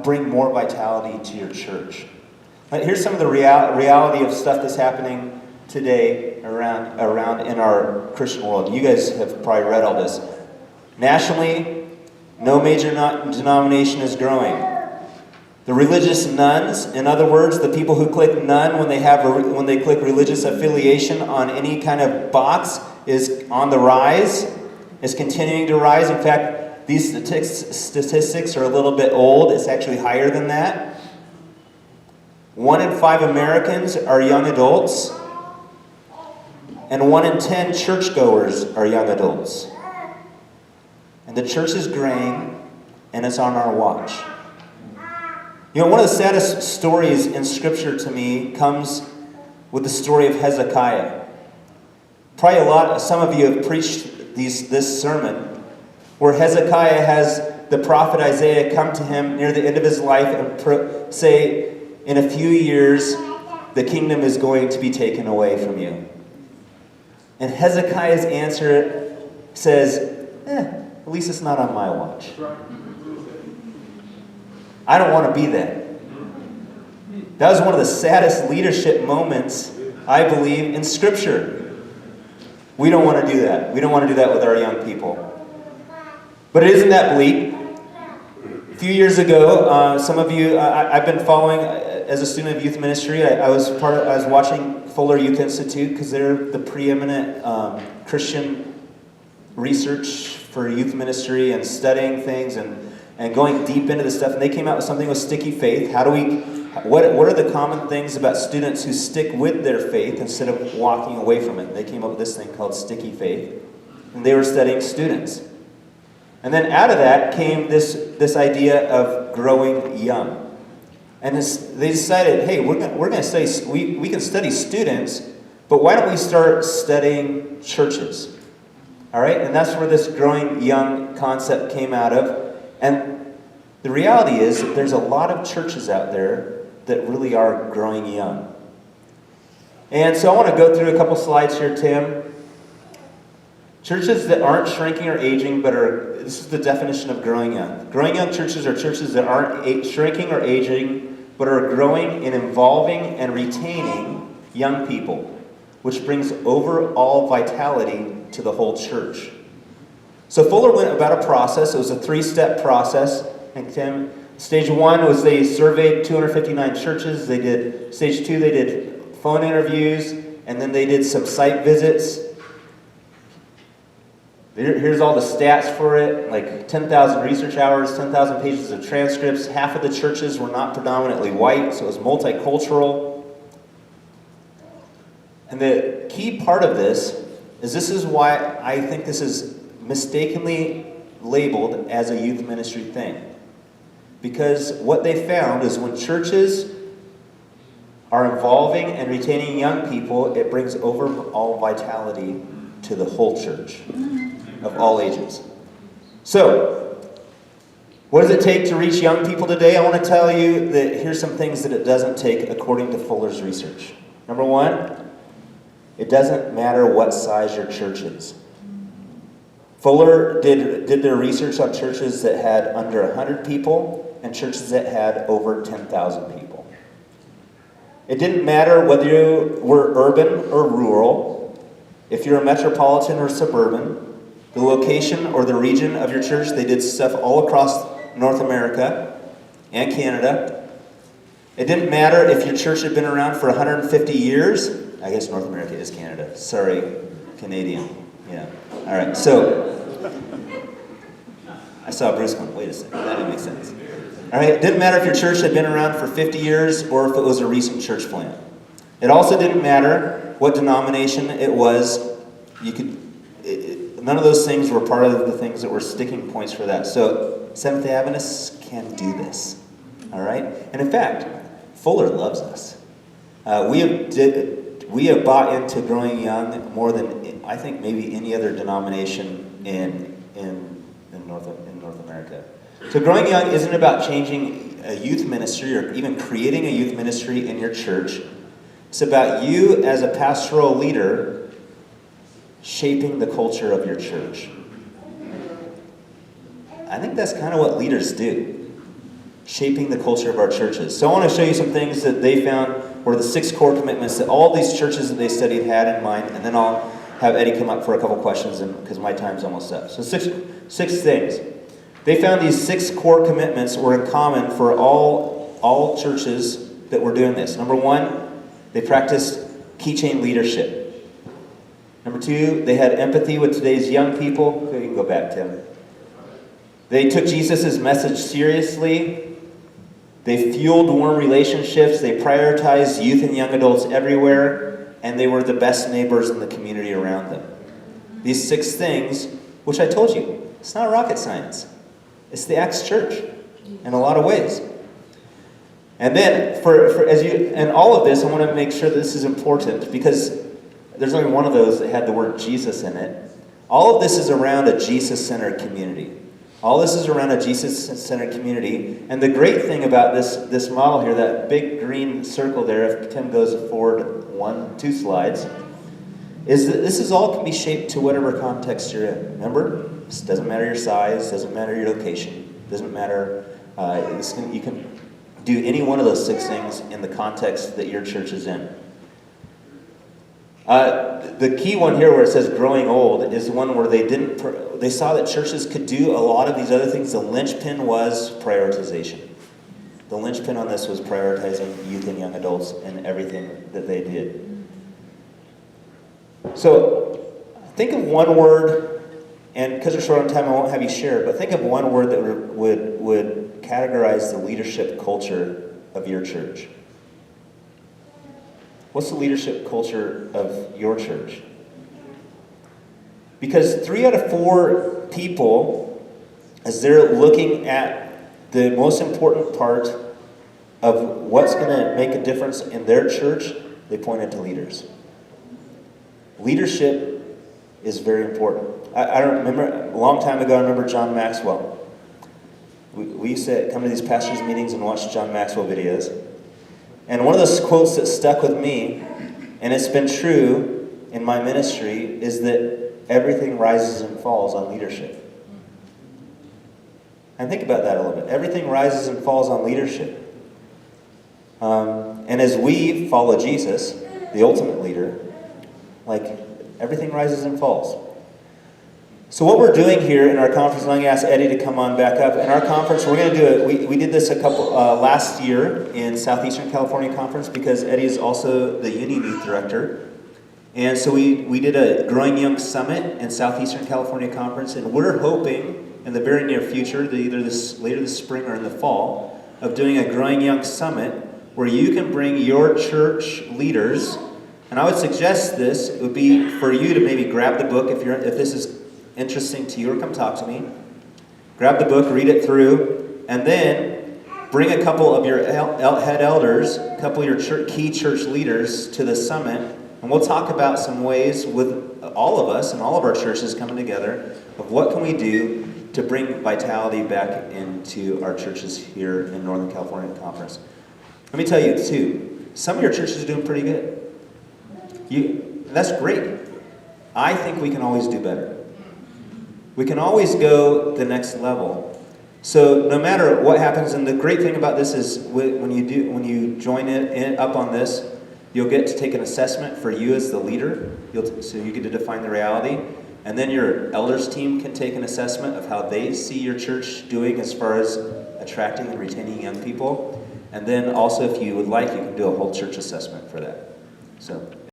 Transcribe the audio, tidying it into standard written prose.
bring more vitality to your church. Here's some of the reality of stuff that's happening today around in our Christian world. You guys have probably read all this. Nationally, no major denomination is growing. The religious nones, in other words, the people who click none when they click religious affiliation on any kind of box, is on the rise, is continuing to rise. In fact, these statistics are a little bit old. It's actually higher than that. 1 in 5 Americans are young adults, and 1 in 10 churchgoers are young adults. And the church is graying, and it's on our watch. You know, one of the saddest stories in Scripture to me comes with the story of Hezekiah. Probably some of you have preached this sermon, where Hezekiah has the prophet Isaiah come to him near the end of his life and say, in a few years, the kingdom is going to be taken away from you. And Hezekiah's answer says, at least it's not on my watch. I don't want to be that. That was one of the saddest leadership moments, I believe, in Scripture. We don't want to do that. We don't want to do that with our young people. But it isn't that bleak. A few years ago, some of you, I've been following, as a student of youth ministry, I was watching Fuller Youth Institute, because they're the preeminent Christian research for youth ministry and studying things and going deep into this stuff. And they came out with something with Sticky Faith. What are the common things about students who stick with their faith instead of walking away from it? They came up with this thing called Sticky Faith. And they were studying students. And then out of that came this idea of growing young. And they decided, hey, we're going to study, we can study students, but why don't we start studying churches? All right? And that's where this growing young concept came out of. And the reality is that there's a lot of churches out there that really are growing young. And so I want to go through a couple slides here, Tim. Churches that aren't shrinking or aging, this is the definition of growing young. Growing young churches are churches that aren't shrinking or aging, but are growing and involving and retaining young people, which brings overall vitality to the whole church. So Fuller went about a process. It was a 3-step process. And Tim, stage 1 was they surveyed 259 churches. Stage 2, they did phone interviews, and then they did some site visits. Here's all the stats for it, like 10,000 research hours, 10,000 pages of transcripts. Half of the churches were not predominantly white, so it was multicultural. And the key part of this is why I think this is mistakenly labeled as a youth ministry thing. Because what they found is when churches are involving and retaining young people, it brings overall vitality to the whole church of all ages. So, what does it take to reach young people today? I want to tell you that here's some things that it doesn't take according to Fuller's research. Number 1, it doesn't matter what size your church is. Fuller did their research on churches that had under 100 people and churches that had over 10,000 people. It didn't matter whether you were urban or rural, if you're a metropolitan or suburban, the location or the region of your church. They did stuff all across North America and Canada. It didn't matter if your church had been around for 150 years. I guess North America is Canada. Sorry, Canadian. Yeah. All right. So I saw Bruce going, wait a second, that didn't make sense. All right. It didn't matter if your church had been around for 50 years or if it was a recent church plant. It also didn't matter what denomination it was. None of those things were part of the things that were sticking points for that. So Seventh-day Adventists can do this. All right? And in fact, Fuller loves us. We have bought into growing young more than, I think, maybe any other denomination in North America. So growing young isn't about changing a youth ministry or even creating a youth ministry in your church. It's about you as a pastoral leader shaping the culture of your church. I think that's kind of what leaders do. shaping the culture of our churches. So I want to show you some things that they found were the 6 core commitments that all these churches that they studied had in mind, and then I'll have Eddie come up for a couple questions because my time's almost up. So six things. They found these 6 core commitments were in common for all churches that were doing this. Number 1, they practiced keychain leadership. Number 2, they had empathy with today's young people. You can go back, Tim. They took Jesus' message seriously. They fueled warm relationships. They prioritized youth and young adults everywhere. And they were the best neighbors in the community around them. These 6 things, which I told you, it's not rocket science. It's the Acts Church in a lot of ways. And then, and all of this, I want to make sure that this is important because there's only one of those that had the word Jesus in it. All of this is around a Jesus-centered community. All this is around a Jesus-centered community. And the great thing about this model here, that big green circle there, if Tim goes forward 2 slides, is that this all can be shaped to whatever context you're in. Remember? This doesn't matter your size, doesn't matter your location, doesn't matter. You can do any one of those 6 things in the context that your church is in. The key one here where it says growing old is one where they saw that churches could do a lot of these other things. The linchpin was prioritization. The linchpin on this was prioritizing youth and young adults and everything that they did. So think of one word, and because we're short on time I won't have you share it, but think of one word that would categorize the leadership culture of your church. What's the leadership culture of your church? Because 3 out of 4 people, as they're looking at the most important part of what's going to make a difference in their church, they pointed to leaders. Leadership is very important. I don't remember, a long time ago, I remember John Maxwell. We used to come to these pastors' meetings and watch John Maxwell videos. And one of those quotes that stuck with me, and it's been true in my ministry, is that everything rises and falls on leadership. And think about that a little bit. Everything rises and falls on leadership. And as we follow Jesus, the ultimate leader, everything rises and falls. So what we're doing here in our conference, and I'm going to ask Eddie to come on back up. In our conference, we're going to do it. We did this last year in Southeastern California Conference because Eddie is also the Union Youth Director. And so we did a Growing Young Summit in Southeastern California Conference, and we're hoping in the very near future, later this spring or in the fall, of doing a Growing Young Summit where you can bring your church leaders. And I would suggest this, it would be for you to maybe grab the book if this is interesting to you, or come talk to me. Grab the book, read it through, and then bring a couple of your head elders, a couple of your key church leaders to the summit, and we'll talk about some ways with all of us and all of our churches coming together of what can we do to bring vitality back into our churches here in Northern California Conference. Let me tell you, too, some of your churches are doing pretty good. That's great. I think we can always do better. We can always go the next level. So no matter what happens, and the great thing about this is when you join up on this, you'll get to take an assessment for you as the leader. So you get to define the reality. And then your elders team can take an assessment of how they see your church doing as far as attracting and retaining young people. And then also, if you would like, you can do a whole church assessment for that. So.